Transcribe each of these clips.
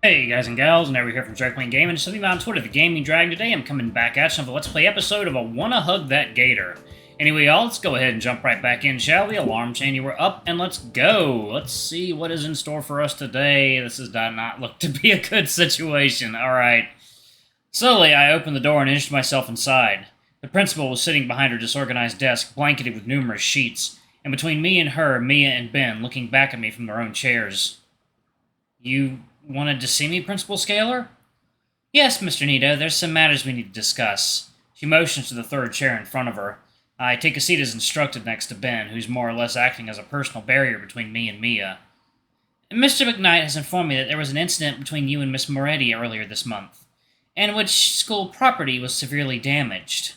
Hey guys and gals, and we're here from Drag Queen Gaming. Just something about on Twitter, the Gaming Dragon. Today I'm coming back at you with a Let's Play episode of a Wanna Hug That Gator. Anyway, y'all, let's go ahead and jump right back in, shall we? Alarm chain, you were up, and let's go. Let's see what is in store for us today. This does not look to be a good situation. Alright. Slowly, I opened the door and inched myself inside. The principal was sitting behind her disorganized desk, blanketed with numerous sheets, and between me and her, Mia and Ben, looking back at me from their own chairs. You wanted to see me, Principal Scalar? Yes, Mr. Nito, there's some matters we need to discuss. She motions to the third chair in front of her. I take a seat as instructed next to Ben, who's more or less acting as a personal barrier between me and Mia. Mr. McKnight has informed me that there was an incident between you and Miss Moretti earlier this month, in which school property was severely damaged.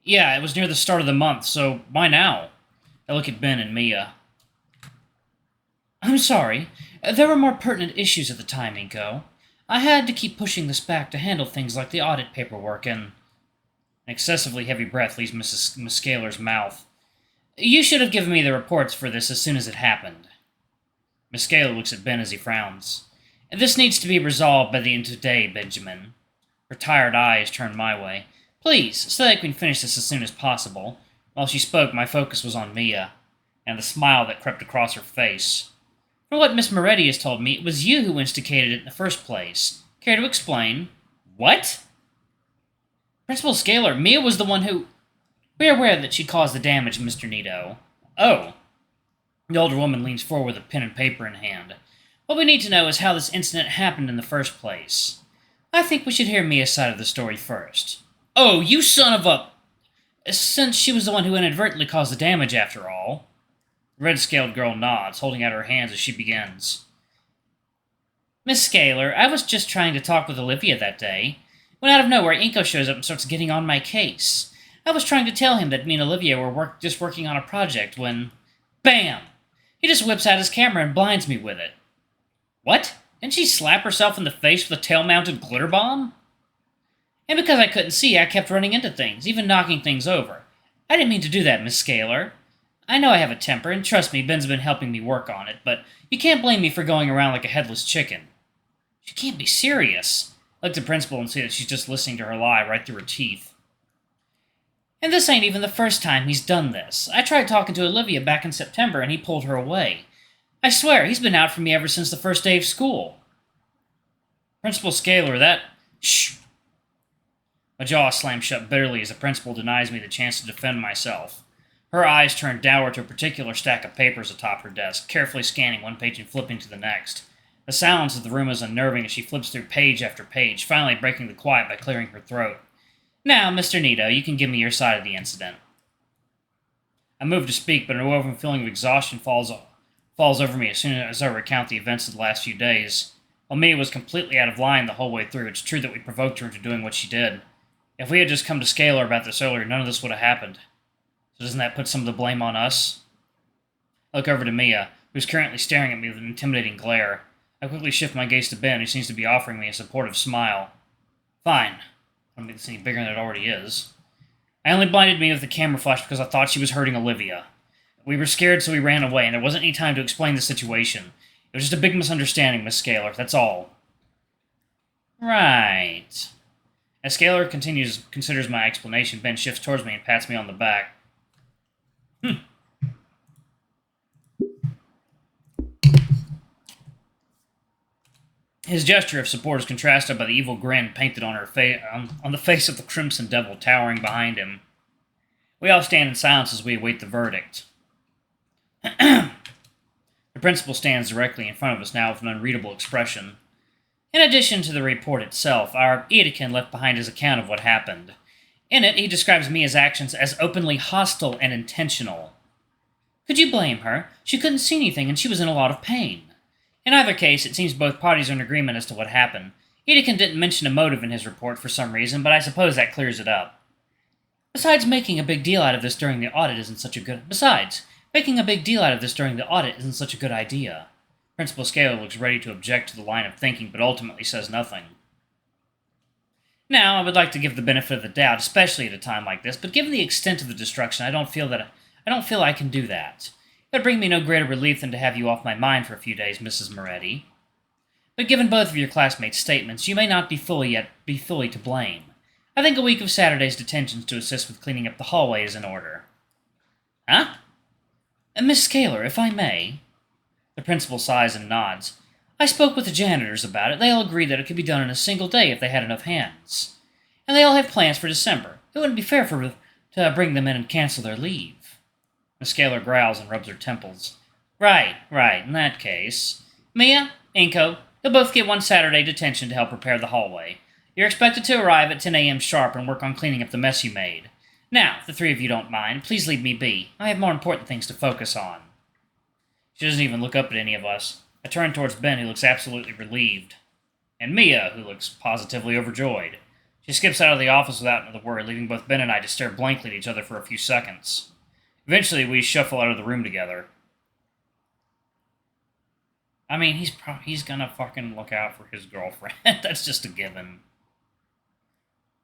Yeah, it was near the start of the month, so why now? I look at Ben and Mia. I'm sorry. There were more pertinent issues at the time, Inco. I had to keep pushing this back to handle things like the audit paperwork and... An excessively heavy breath leaves Miss Scalar's mouth. You should have given me the reports for this as soon as it happened. Miss Scalar looks at Ben as he frowns. This needs to be resolved by the end of today, Benjamin. Her tired eyes turned my way. Please, so that I can finish this as soon as possible. While she spoke, my focus was on Mia, and the smile that crept across her face. From what Miss Moretti has told me, it was you who instigated it in the first place. Care to explain? What? Principal Scalar, Mia was the one who... We are aware that she caused the damage, Mr. Nito. Oh. The older woman leans forward with a pen and paper in hand. What we need to know is how this incident happened in the first place. I think we should hear Mia's side of the story first. Oh, you son of a... Since she was the one who inadvertently caused the damage, after all. The red-scaled girl nods, holding out her hands as she begins. Miss Scalar, I was just trying to talk with Olivia that day, when out of nowhere Inco shows up and starts getting on my case. I was trying to tell him that me and Olivia were just working on a project when... Bam! He just whips out his camera and blinds me with it. What? Didn't she slap herself in the face with a tail-mounted glitter bomb? And because I couldn't see, I kept running into things, even knocking things over. I didn't mean to do that, Miss Scalar. I know I have a temper, and trust me, Ben's been helping me work on it, but you can't blame me for going around like a headless chicken. She can't be serious. I look at the principal and see that she's just listening to her lie right through her teeth. And this ain't even the first time he's done this. I tried talking to Olivia back in September, and he pulled her away. I swear, he's been out for me ever since the first day of school. Principal Scalar, that... Shh! My jaw slams shut bitterly as the principal denies me the chance to defend myself. Her eyes turn downward to a particular stack of papers atop her desk, carefully scanning one page and flipping to the next. The silence of the room is unnerving as she flips through page after page, finally breaking the quiet by clearing her throat. Now, Mr. Nito, you can give me your side of the incident. I move to speak, but an overwhelming feeling of exhaustion falls over me as soon as I recount the events of the last few days. While Mia was completely out of line the whole way through, it's true that we provoked her into doing what she did. If we had just come to Scalar about this earlier, none of this would have happened. So doesn't that put some of the blame on us? I look over to Mia, who's currently staring at me with an intimidating glare. I quickly shift my gaze to Ben, who seems to be offering me a supportive smile. Fine. I don't make this any bigger than it already is. I only blinded Mia with the camera flash because I thought she was hurting Olivia. We were scared, so we ran away, and there wasn't any time to explain the situation. It was just a big misunderstanding, Miss Scalar, that's all. Right. As Scalar considers my explanation, Ben shifts towards me and pats me on the back. His gesture of support is contrasted by the evil grin painted on on the face of the Crimson Devil towering behind him. We all stand in silence as we await the verdict. The principal stands directly in front of us now with an unreadable expression. In addition to the report itself, our Edekin left behind his account of what happened. In it, he describes Mia's actions as openly hostile and intentional. Could you blame her? She couldn't see anything and she was in a lot of pain. In either case, it seems both parties are in agreement as to what happened. Edekin didn't mention a motive in his report for some reason, but I suppose that clears it up. Besides, making a big deal out of this during the audit isn't such a good idea. Principal Scalar looks ready to object to the line of thinking, but ultimately says nothing. Now, I would like to give the benefit of the doubt, especially at a time like this, but given the extent of the destruction, I don't feel I can do that. It would bring me no greater relief than to have you off my mind for a few days, Mrs. Moretti. But given both of your classmates' statements, you may not be fully to blame. I think a week of Saturday's detentions to assist with cleaning up the hallway is in order. Huh? Miss Scaler, if I may. The principal sighs and nods. I spoke with the janitors about it. They all agree that it could be done in a single day if they had enough hands. And they all have plans for December. It wouldn't be fair to bring them in and cancel their leave. Miss Scaler growls and rubs her temples. Right, in that case. Mia, Inco, you'll both get one Saturday detention to help repair the hallway. You're expected to arrive at 10 a.m. sharp and work on cleaning up the mess you made. Now, if the three of you don't mind, please leave me be. I have more important things to focus on. She doesn't even look up at any of us. I turn towards Ben, who looks absolutely relieved. And Mia, who looks positively overjoyed. She skips out of the office without another word, leaving both Ben and I to stare blankly at each other for a few seconds. Eventually, we shuffle out of the room together. I mean, he's gonna fucking look out for his girlfriend. That's just a given.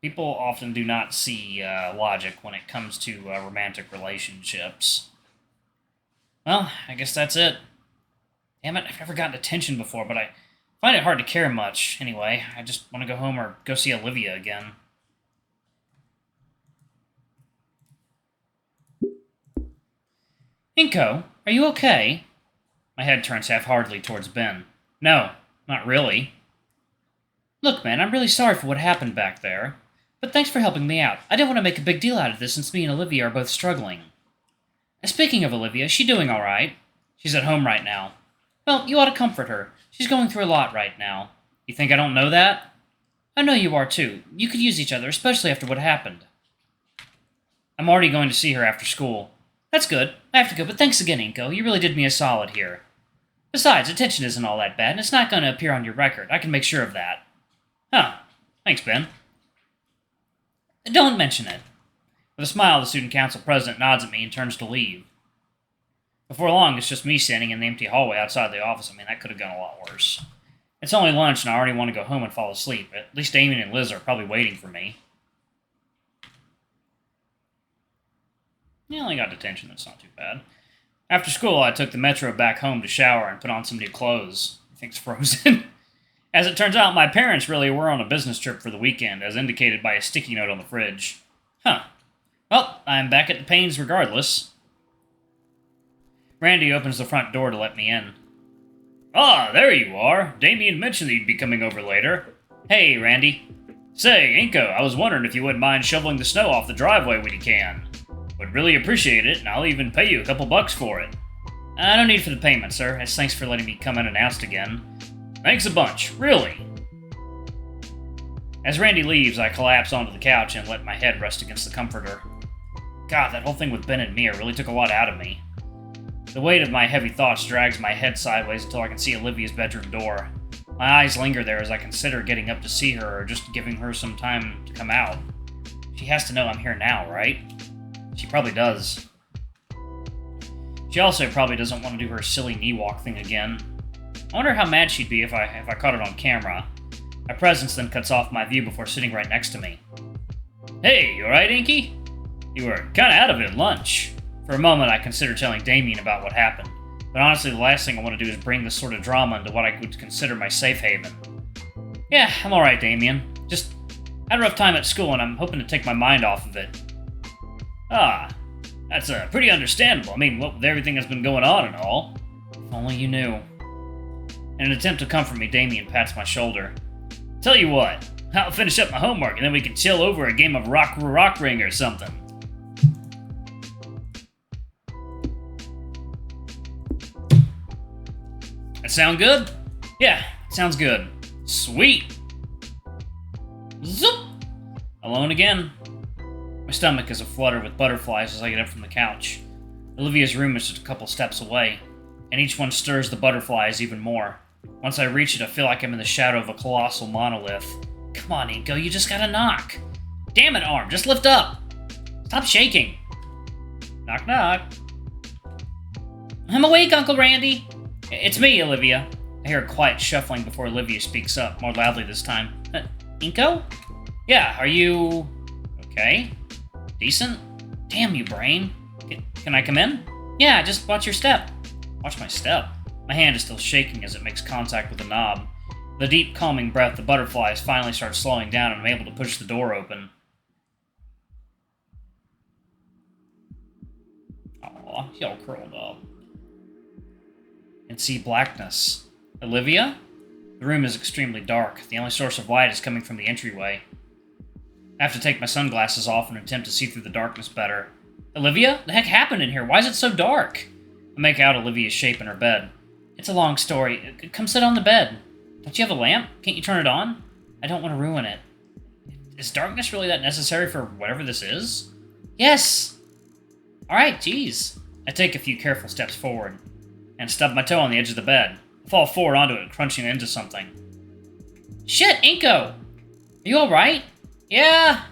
People often do not see logic when it comes to romantic relationships. Well, I guess that's it. Damn it, I've never gotten attention before, but I find it hard to care much. Anyway, I just want to go home or go see Olivia again. Inco, are you okay? My head turns half-heartedly towards Ben. No, not really. Look, man, I'm really sorry for what happened back there. But thanks for helping me out. I didn't want to make a big deal out of this since me and Olivia are both struggling. Speaking of Olivia, is she doing all right? She's at home right now. Well, you ought to comfort her. She's going through a lot right now. You think I don't know that? I know you are, too. You could use each other, especially after what happened. I'm already going to see her after school. That's good. I have to go, but thanks again, Inco. You really did me a solid here. Besides, attention isn't all that bad, and it's not going to appear on your record. I can make sure of that. Huh. Thanks, Ben. Don't mention it. With a smile, the student council president nods at me and turns to leave. Before long, it's just me standing in the empty hallway outside the office. I mean, that could have gone a lot worse. It's only lunch, and I already want to go home and fall asleep. At least Damien and Liz are probably waiting for me. Yeah, I only got detention. That's not too bad. After school, I took the metro back home to shower and put on some new clothes. Everything's frozen. As it turns out, my parents really were on a business trip for the weekend, as indicated by a sticky note on the fridge. Huh. Well, I'm back at the Paynes regardless. Randy opens the front door to let me in. Ah, there you are. Damien mentioned that you'd be coming over later. Hey, Randy. Say, Inco, I was wondering if you wouldn't mind shoveling the snow off the driveway when you can. Would really appreciate it, and I'll even pay you a couple bucks for it. No need for the payment, sir, as thanks for letting me come unannounced again. Thanks a bunch, really. As Randy leaves, I collapse onto the couch and let my head rest against the comforter. God, that whole thing with Ben and Mia really took a lot out of me. The weight of my heavy thoughts drags my head sideways until I can see Olivia's bedroom door. My eyes linger there as I consider getting up to see her or just giving her some time to come out. She has to know I'm here now, right? She probably does. She also probably doesn't want to do her silly knee walk thing again. I wonder how mad she'd be if I caught it on camera. My presence then cuts off my view before sitting right next to me. Hey, you alright, Inky? You were kinda out of it at lunch. For a moment, I considered telling Damien about what happened, but honestly, the last thing I want to do is bring this sort of drama into what I would consider my safe haven. Yeah, I'm alright, Damien. Just had a rough time at school, and I'm hoping to take my mind off of it. Ah, that's pretty understandable. I mean, what with everything that's been going on and all. If only you knew. In an attempt to comfort me, Damien pats my shoulder. Tell you what, I'll finish up my homework, and then we can chill over a game of rock ring or something. That sound good? Yeah, sounds good. Sweet! Zoop! Alone again. My stomach is aflutter with butterflies as I get up from the couch. Olivia's room is just a couple steps away, and each one stirs the butterflies even more. Once I reach it, I feel like I'm in the shadow of a colossal monolith. Come on, Inco, you just gotta knock. Damn it, arm, just lift up. Stop shaking. Knock, knock. I'm awake, Uncle Randy. It's me, Olivia. I hear a quiet shuffling before Olivia speaks up, more loudly this time. Inco? Yeah, are you... okay? Decent? Damn you, brain. Can I come in? Yeah, just watch your step. Watch my step? My hand is still shaking as it makes contact with the knob. With a deep, calming breath, the butterflies finally start slowing down and I'm able to push the door open. Aw, he all curled up. And see blackness. Olivia? The room is extremely dark. The only source of light is coming from the entryway. I have to take my sunglasses off and attempt to see through the darkness better. Olivia? The heck happened in here? Why is it so dark? I make out Olivia's shape in her bed. It's a long story. Come sit on the bed. Don't you have a lamp? Can't you turn it on? I don't want to ruin it. Is darkness really that necessary for whatever this is? Yes! Alright, geez. I take a few careful steps forward and stub my toe on the edge of the bed. I fall forward onto it, crunching into something. Shit, Inco! Are you alright? Yeah!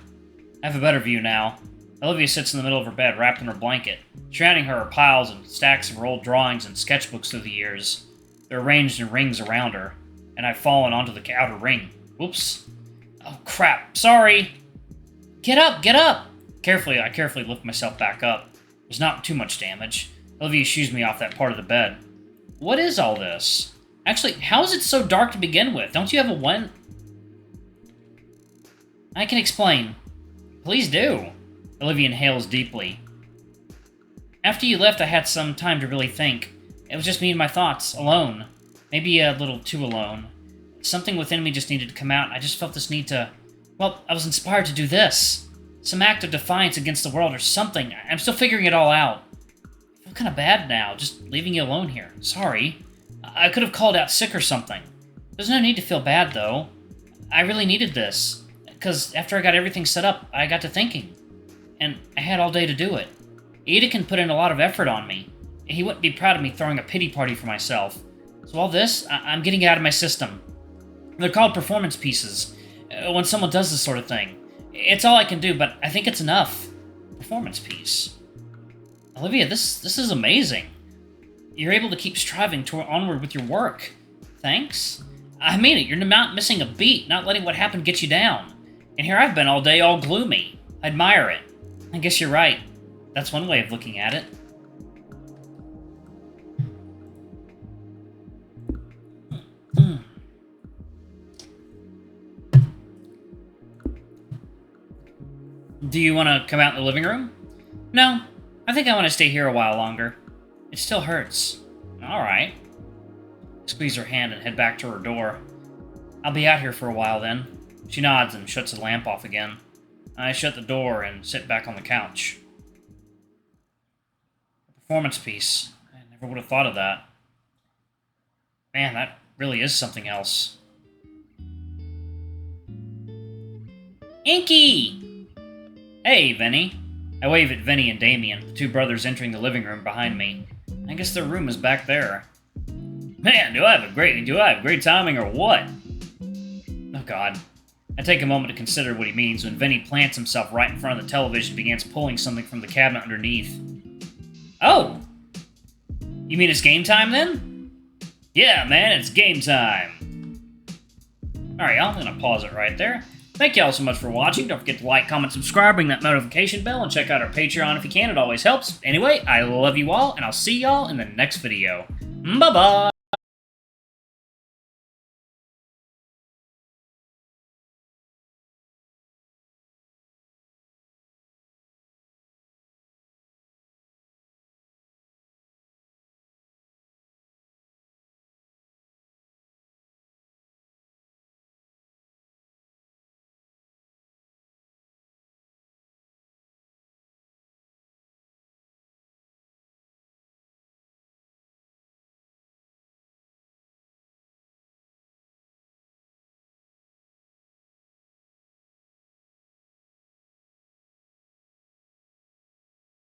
I have a better view now. Olivia sits in the middle of her bed, wrapped in her blanket. Surrounding her are piles and stacks of her old drawings and sketchbooks through the years. They're arranged in rings around her, and I've fallen onto the outer ring. Whoops. Oh, crap. Sorry. Get up, get up! I carefully lift myself back up. There's not too much damage. Olivia shoos me off that part of the bed. What is all this? Actually, how is it so dark to begin with? Don't you have a one? I can explain. Please do. Olivia inhales deeply. After you left, I had some time to really think. It was just me and my thoughts, alone. Maybe a little too alone. Something within me just needed to come out. I just felt this need to... Well, I was inspired to do this. Some act of defiance against the world or something. I'm still figuring it all out. I feel kind of bad now, just leaving you alone here. Sorry. I could have called out sick or something. There's no need to feel bad, though. I really needed this. Because after I got everything set up, I got to thinking. And I had all day to do it. Edekin put in a lot of effort on me. He wouldn't be proud of me throwing a pity party for myself. So all this, I'm getting it out of my system. They're called performance pieces. When someone does this sort of thing. It's all I can do, but I think it's enough. Performance piece. Olivia, this is amazing. You're able to keep striving onward with your work. Thanks. I mean it, you're not missing a beat, not letting what happened get you down. And here I've been all day all gloomy. I admire it. I guess you're right. That's one way of looking at it. Do you want to come out in the living room? No. I think I want to stay here a while longer. It still hurts. Alright. Squeeze her hand and head back to her door. I'll be out here for a while then. She nods and shuts the lamp off again. I shut the door and sit back on the couch. A performance piece. I never would have thought of that. Man, that really is something else. Inky! Hey, Vinny. I wave at Vinny and Damien, the two brothers entering the living room behind me. I guess their room is back there. Man, do I have great timing or what? Oh god. I take a moment to consider what he means when Vinny plants himself right in front of the television and begins pulling something from the cabinet underneath. Oh! You mean it's game time then? Yeah, man, it's game time! Alright, y'all, I'm gonna pause it right there. Thank y'all so much for watching. Don't forget to like, comment, subscribe, ring that notification bell, and check out our Patreon if you can. It always helps. Anyway, I love you all, and I'll see y'all in the next video. Bye-bye!